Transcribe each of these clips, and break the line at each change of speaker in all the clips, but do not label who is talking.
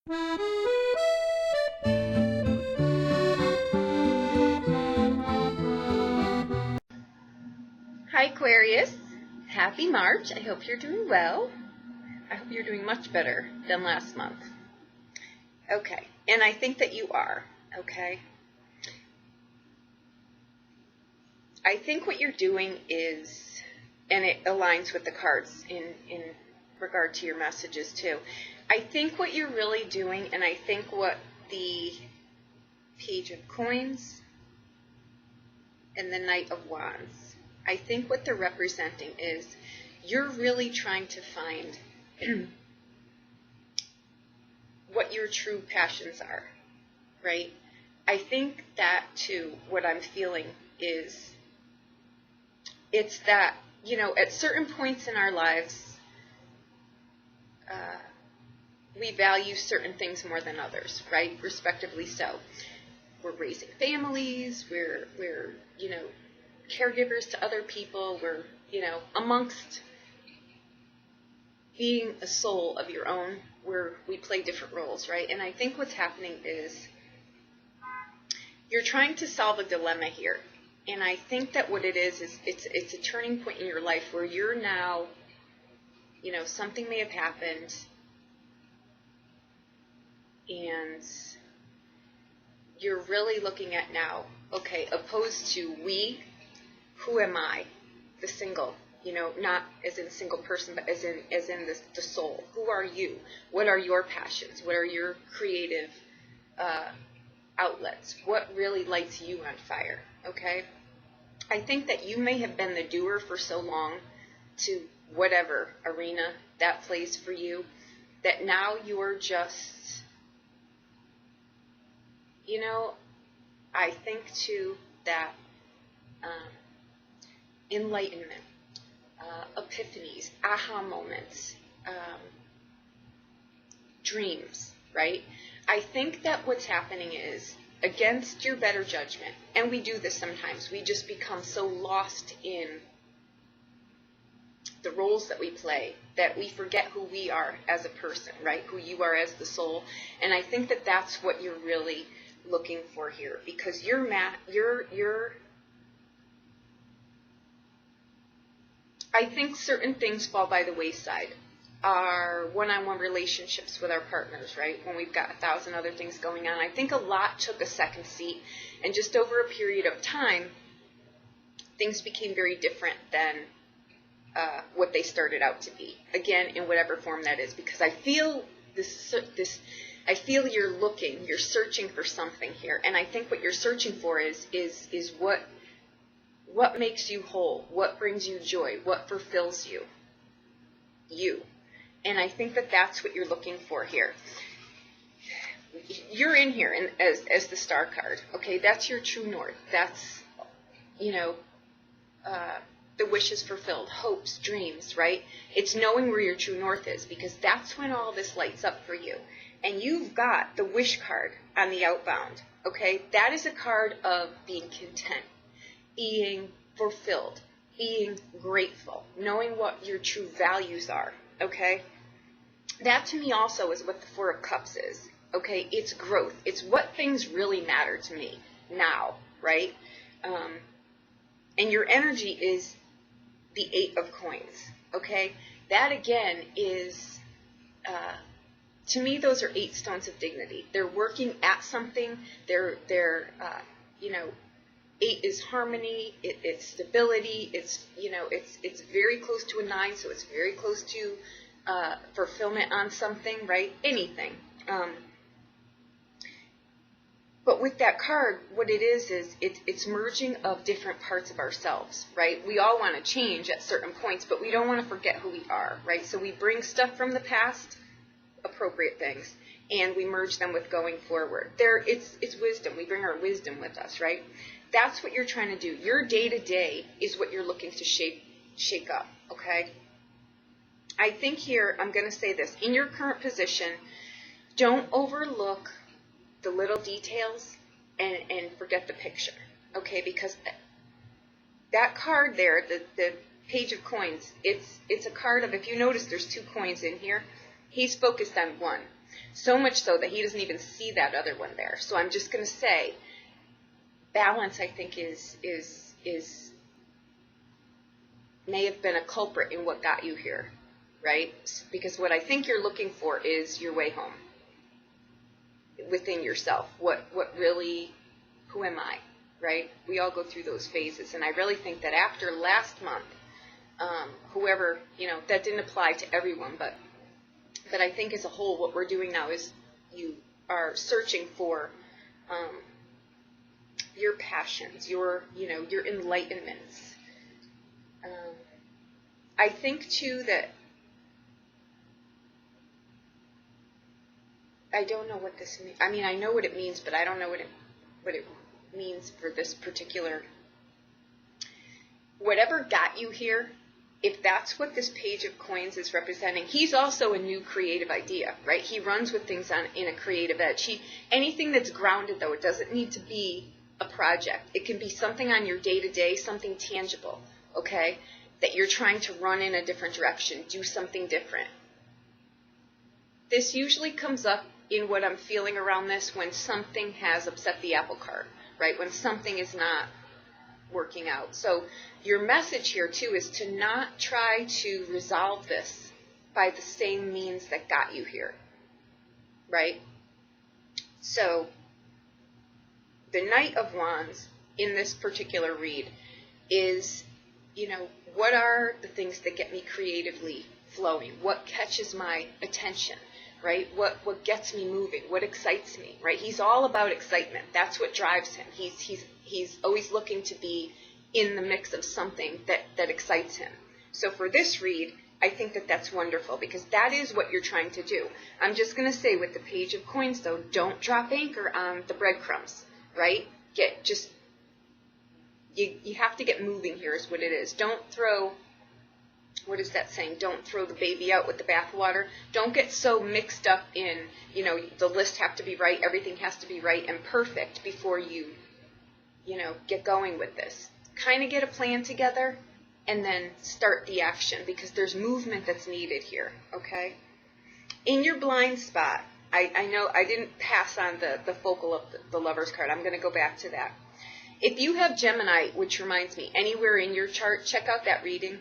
Hi Aquarius, happy March. I hope you're doing well. I hope you're doing much better than last month. Okay, and I think that you are, okay? I think what you're doing is, and it aligns with the cards in regard to your messages too. I think what you're really doing, and I think what the Page of Coins and the Knight of Wands, I think what they're representing is you're really trying to find what your true passions are, right? I think that too, what I'm feeling is, it's that, you know, at certain points in our lives, we value certain things more than others, right? Respectively so. We're raising families, we're you know, caregivers to other people, we're, you know, amongst being a soul of your own, where we play different roles, right? And I think what's happening is you're trying to solve a dilemma here. And I think that what it is it's a turning point in your life where you're now, you know, something may have happened, and you're really looking at now, okay, opposed to we, who am I, the single, you know, not as in single person, but as in the soul. Who are you? What are your passions? What are your creative outlets? What really lights you on fire? Okay? I think that you may have been the doer for so long to whatever arena that plays for you, that now you're just, you know, I think too that enlightenment, epiphanies, aha moments, dreams, right? I think that what's happening is, against your better judgment, and we do this sometimes, we just become so lost in the roles that we play that we forget who we are as a person, right? Who you are as the soul. And I think that that's what you're really looking for here, because I think certain things fall by the wayside. Our one-on-one relationships with our partners, right? When we've got 1,000 other things going on. I think a lot took a second seat, and just over a period of time, things became very different than what they started out to be. Again, in whatever form that is, because I feel I feel you're searching for something here, and I think what you're searching for is what makes you whole, what brings you joy, what fulfills you. And I think that that's what you're looking for here. You're in here as the Star card, okay? That's your true north. That's, you know, the wishes fulfilled, hopes, dreams, right? It's knowing where your true north is, because that's when all this lights up for you. And you've got the wish card on the outbound, okay? That is a card of being content, being fulfilled, being grateful, knowing what your true values are, okay? That to me also is what the Four of Cups is, okay? It's growth. It's what things really matter to me now, right? And your energy is the Eight of Coins, okay? That again is, to me, those are 8 stones of dignity. They're working at something. They're you know, 8 is harmony. It's stability. It's, you know, it's very close to a 9, so it's very close to fulfillment on something, right? Anything. But with that card, what it is it's merging of different parts of ourselves, right? We all want to change at certain points, but we don't want to forget who we are, right? So we bring stuff from the past, appropriate things, and we merge them with going forward. It's wisdom. We bring our wisdom with us, right? That's what you're trying to do. Your day-to-day is what you're looking to shake up, okay? I think here, I'm going to say this. In your current position, don't overlook the little details and forget the picture, okay? Because that card there, the Page of Coins, it's a card of, if you notice there's 2 coins in here, he's focused on one. So much so that he doesn't even see that other one there. So I'm just going to say, balance, I think, may have been a culprit in what got you here, right? Because what I think you're looking for is your way home within yourself. What really, who am I, right? We all go through those phases. And I really think that after last month, whoever, that didn't apply to everyone, but I think as a whole, what we're doing now is you are searching for your passions, your enlightenments. I think too that I don't know what this means. I mean, I know what it means, but I don't know what it means for this particular. Whatever got you here, if that's what this Page of Coins is representing, he's also a new creative idea, right? He runs with things in a creative edge. Anything that's grounded, though, it doesn't need to be a project. It can be something on your day-to-day, something tangible, okay, that you're trying to run in a different direction, do something different. This usually comes up in what I'm feeling around this when something has upset the apple cart, right? When something is not working out. So your message here too is to not try to resolve this by the same means that got you here, right? So the Knight of Wands in this particular read is, what are the things that get me creatively flowing? What catches my attention, right? What gets me moving? What excites me, right? He's all about excitement. That's what drives him. He's always looking to be in the mix of something that excites him. So for this read, I think that that's wonderful because that is what you're trying to do. I'm just going to say with the Page of Coins, though, don't drop anchor on the breadcrumbs, right? You have to get moving here is what it is. Don't throw, what is that saying? Don't throw the baby out with the bathwater. Don't get so mixed up in, the list have to be right, everything has to be right and perfect before you, get going with this. Kind of get a plan together and then start the action because there's movement that's needed here, okay? In your blind spot, I know I didn't pass on the focal of the Lover's card. I'm going to go back to that. If you have Gemini, which reminds me, anywhere in your chart, check out that reading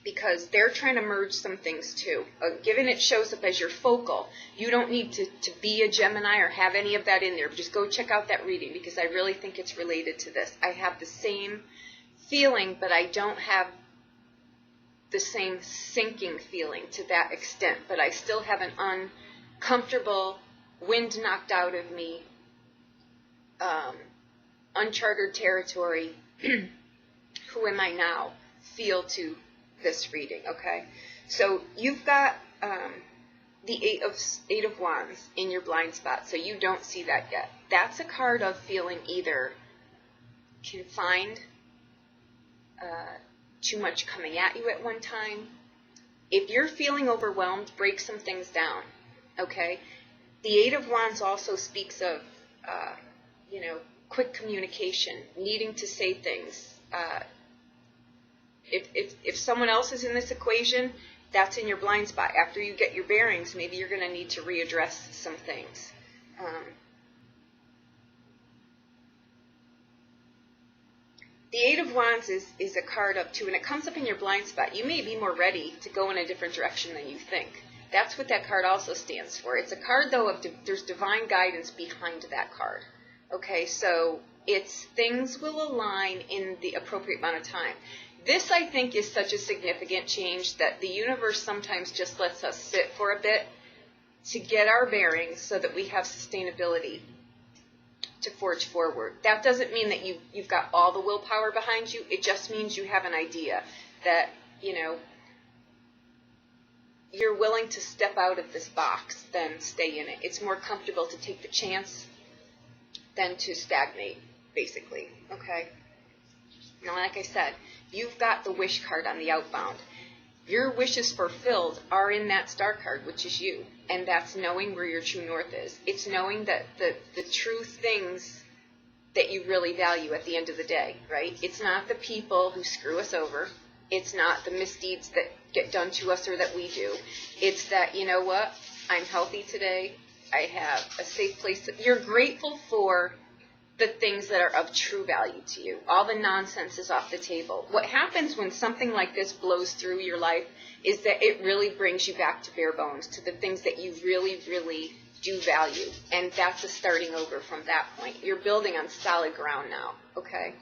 because they're trying to merge some things too. Given it shows up as your focal, you don't need to be a Gemini or have any of that in there. Just go check out that reading because I really think it's related to this. I have the same feeling, but I don't have the same sinking feeling to that extent. But I still have an uncomfortable, wind knocked out of me, uncharted territory, who am I now, feel to this reading, okay? So you've got the Eight of Wands in your blind spot, so you don't see that yet. That's a card of feeling either confined, too much coming at you at one time. If you're feeling overwhelmed, break some things down, okay? The Eight of Wands also speaks of, quick communication, needing to say things. If someone else is in this equation, that's in your blind spot. After you get your bearings, maybe you're going to need to readdress some things. The Eight of Wands is a card of two, and it comes up in your blind spot. You may be more ready to go in a different direction than you think. That's what that card also stands for. It's a card, though, of there's divine guidance behind that card. Okay, so it's things will align in the appropriate amount of time. This, I think, is such a significant change that the universe sometimes just lets us sit for a bit to get our bearings so that we have sustainability to forge forward. That doesn't mean that you've got all the willpower behind you. It just means you have an idea that, you're willing to step out of this box than stay in it. It's more comfortable to take the chance than to stagnate, basically, okay? Now, like I said, you've got the wish card on the outbound. Your wishes fulfilled are in that star card, which is you, and that's knowing where your true north is. It's knowing that the true things that you really value at the end of the day, right? It's not the people who screw us over. It's not the misdeeds that get done to us or that we do. It's that, you know what, I'm healthy today. I have a safe place. You're grateful for the things that are of true value to you. All the nonsense is off the table. What happens when something like this blows through your life is that it really brings you back to bare bones, to the things that you really, really do value. And that's a starting over from that point. You're building on solid ground now, okay?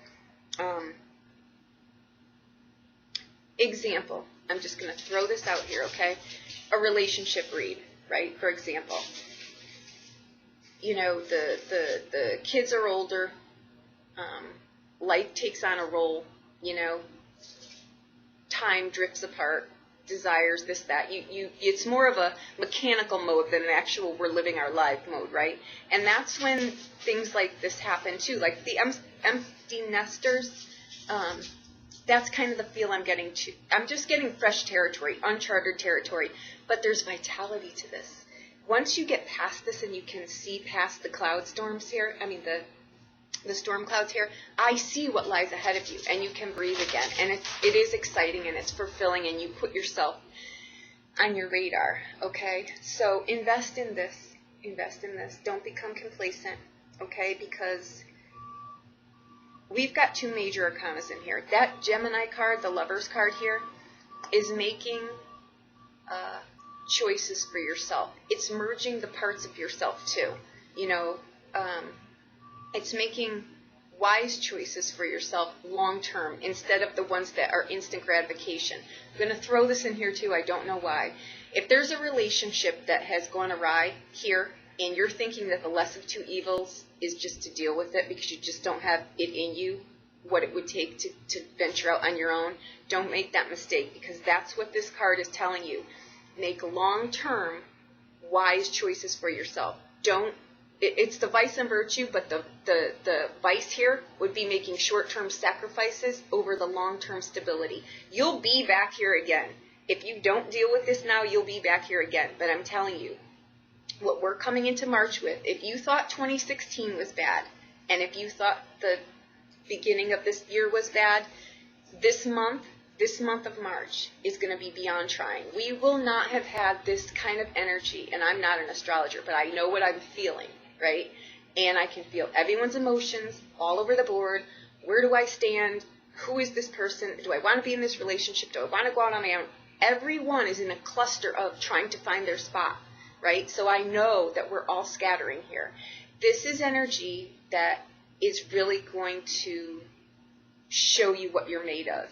Example. I'm just going to throw this out here, okay? A relationship read, right? For example, you know, the kids are older, life takes on a role, you know, time drifts apart, desires, this, that. It's more of a mechanical mode than an actual we're living our life mode, right? And that's when things like this happen too, like the empty nesters. That's kind of the feel I'm getting to. I'm just getting fresh territory, uncharted territory, but there's vitality to this. Once you get past this and you can see past the cloud storms here, I mean the storm clouds here, I see what lies ahead of you, and you can breathe again. And it is exciting, and it's fulfilling, and you put yourself on your radar, okay? So invest in this. Invest in this. Don't become complacent, okay? Because we've got two major arcanas in here. That Gemini card, the Lover's card here, is making choices for yourself. It's merging the parts of yourself too. You know, it's making wise choices for yourself long term instead of the ones that are instant gratification. I'm going to throw this in here too. I don't know why. If there's a relationship that has gone awry here, and you're thinking that the less of two evils is just to deal with it because you just don't have it in you, what it would take to venture out on your own, don't make that mistake, because that's what this card is telling you. Make long-term, wise choices for yourself. It's the vice and virtue, but the vice here would be making short-term sacrifices over the long-term stability. You'll be back here again. If you don't deal with this now, you'll be back here again. But I'm telling you, what we're coming into March with, if you thought 2016 was bad, and if you thought the beginning of this year was bad, this month of March is going to be beyond trying. We will not have had this kind of energy, and I'm not an astrologer, but I know what I'm feeling, right? And I can feel everyone's emotions all over the board. Where do I stand? Who is this person? Do I want to be in this relationship? Do I want to go out on my own? Everyone is in a cluster of trying to find their spot, right? So I know that we're all scattering here. This is energy that is really going to show you what you're made of.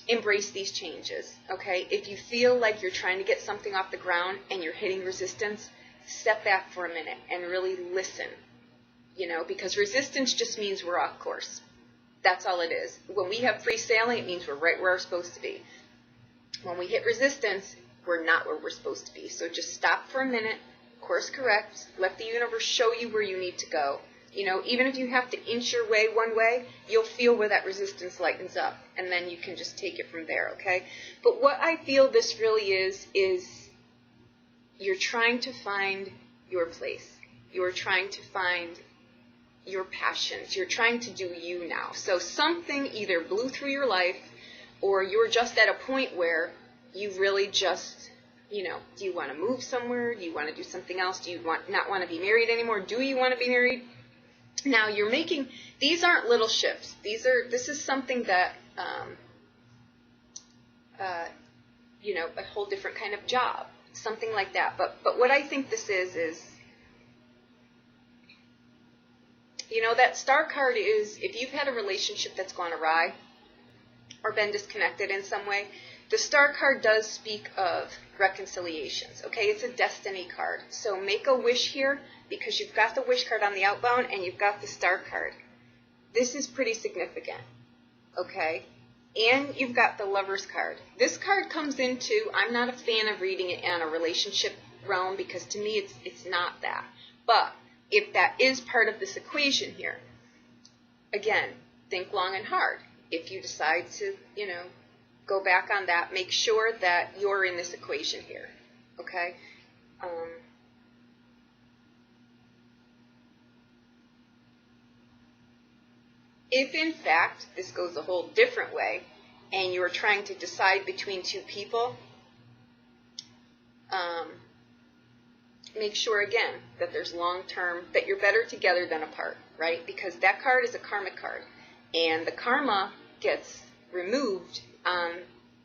Embrace these changes, okay? If you feel like you're trying to get something off the ground and you're hitting resistance, step back for a minute and really listen, you know, because resistance just means we're off course. That's all it is. When we have free sailing, it means we're right where we're supposed to be. When we hit resistance, we're not where we're supposed to be. So just stop for a minute, course correct, let the universe show you where you need to go. You know, even if you have to inch your way one way, you'll feel where that resistance lightens up, and then you can just take it from there, okay? But what I feel this really is you're trying to find your place. You're trying to find your passions. You're trying to do you now. So something either blew through your life, or you're just at a point where you really just, you know, do you want to move somewhere? Do you want to do something else? Do you not want to be married anymore? Do you want to be married? Now you're making, these aren't little shifts. This is something that, you know, a whole different kind of job, something like that. But what I think this is, you know, that star card is, if you've had a relationship that's gone awry or been disconnected in some way, the star card does speak of reconciliations, okay? It's a destiny card. So make a wish here, because you've got the wish card on the outbound and you've got the star card. This is pretty significant, okay? And you've got the Lover's card. This card comes into, I'm not a fan of reading it in a relationship realm, because to me it's not that. But if that is part of this equation here, again, think long and hard. If you decide to, you know, go back on that, make sure that you're in this equation here, okay? If, in fact, this goes a whole different way, and you're trying to decide between two people, make sure, again, that there's long-term, that you're better together than apart, right? Because that card is a karmic card, and the karma gets removed on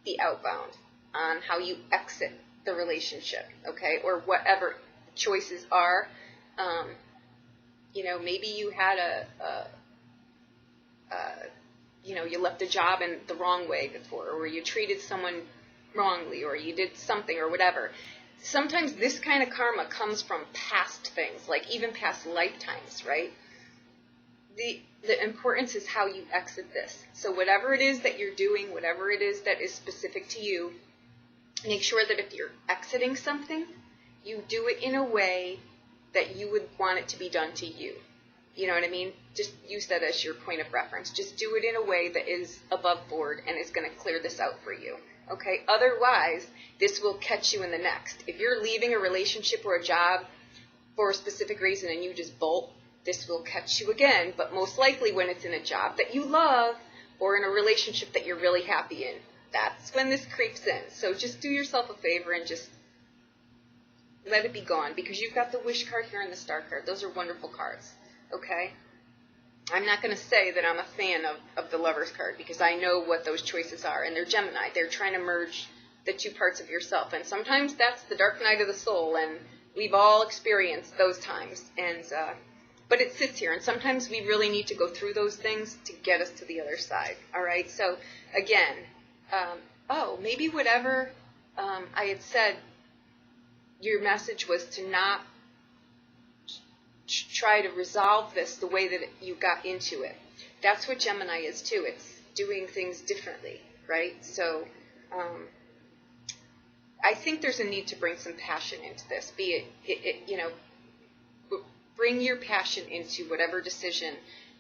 the outbound, on how you exit the relationship, okay, or whatever choices are. You know, maybe you had you know, you left a job in the wrong way before, or you treated someone wrongly, or you did something or whatever. Sometimes this kind of karma comes from past things, like even past lifetimes, right? The importance is how you exit this. So whatever it is that you're doing, whatever it is that is specific to you, make sure that if you're exiting something, you do it in a way that you would want it to be done to you. You know what I mean? Just use that as your point of reference. Just do it in a way that is above board and is going to clear this out for you. Okay? Otherwise, this will catch you in the next. If you're leaving a relationship or a job for a specific reason and you just bolt, this will catch you again. But most likely when it's in a job that you love or in a relationship that you're really happy in, that's when this creeps in. So just do yourself a favor and just let it be gone, because you've got the wish card here and the star card. Those are wonderful cards. Okay? I'm not going to say that I'm a fan of the Lover's card, because I know what those choices are, and they're Gemini. They're trying to merge the two parts of yourself, and sometimes that's the dark night of the soul, and we've all experienced those times. And but it sits here, and sometimes we really need to go through those things to get us to the other side. All right? So again, maybe whatever I had said, your message was to not try to resolve this the way that you got into it. That's what Gemini is too. It's doing things differently, right? So I think there's a need to bring some passion into this. Be it, you know, bring your passion into whatever decision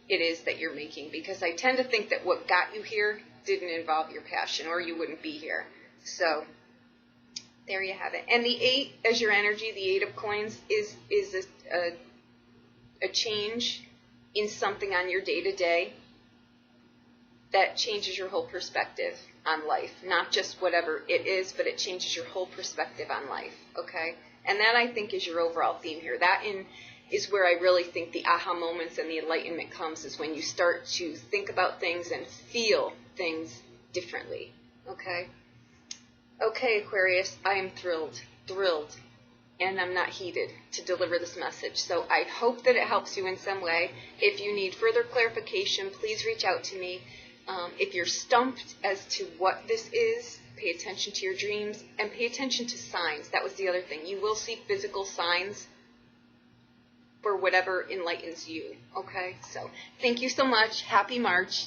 it is that you're making, because I tend to think that what got you here didn't involve your passion, or you wouldn't be here. So there you have it. And the 8 as your energy, the 8 of coins, is a change in something on your day-to-day that changes your whole perspective on life. Not just whatever it is, but it changes your whole perspective on life, okay? And that, I think, is your overall theme here. That is where I really think the aha moments and the enlightenment comes, is when you start to think about things and feel things differently, okay? Okay, Aquarius, I am thrilled, and I'm not heated to deliver this message. So I hope that it helps you in some way. If you need further clarification, please reach out to me. If you're stumped as to what this is, pay attention to your dreams and pay attention to signs. That was the other thing. You will see physical signs for whatever enlightens you. Okay? So thank you so much. Happy March.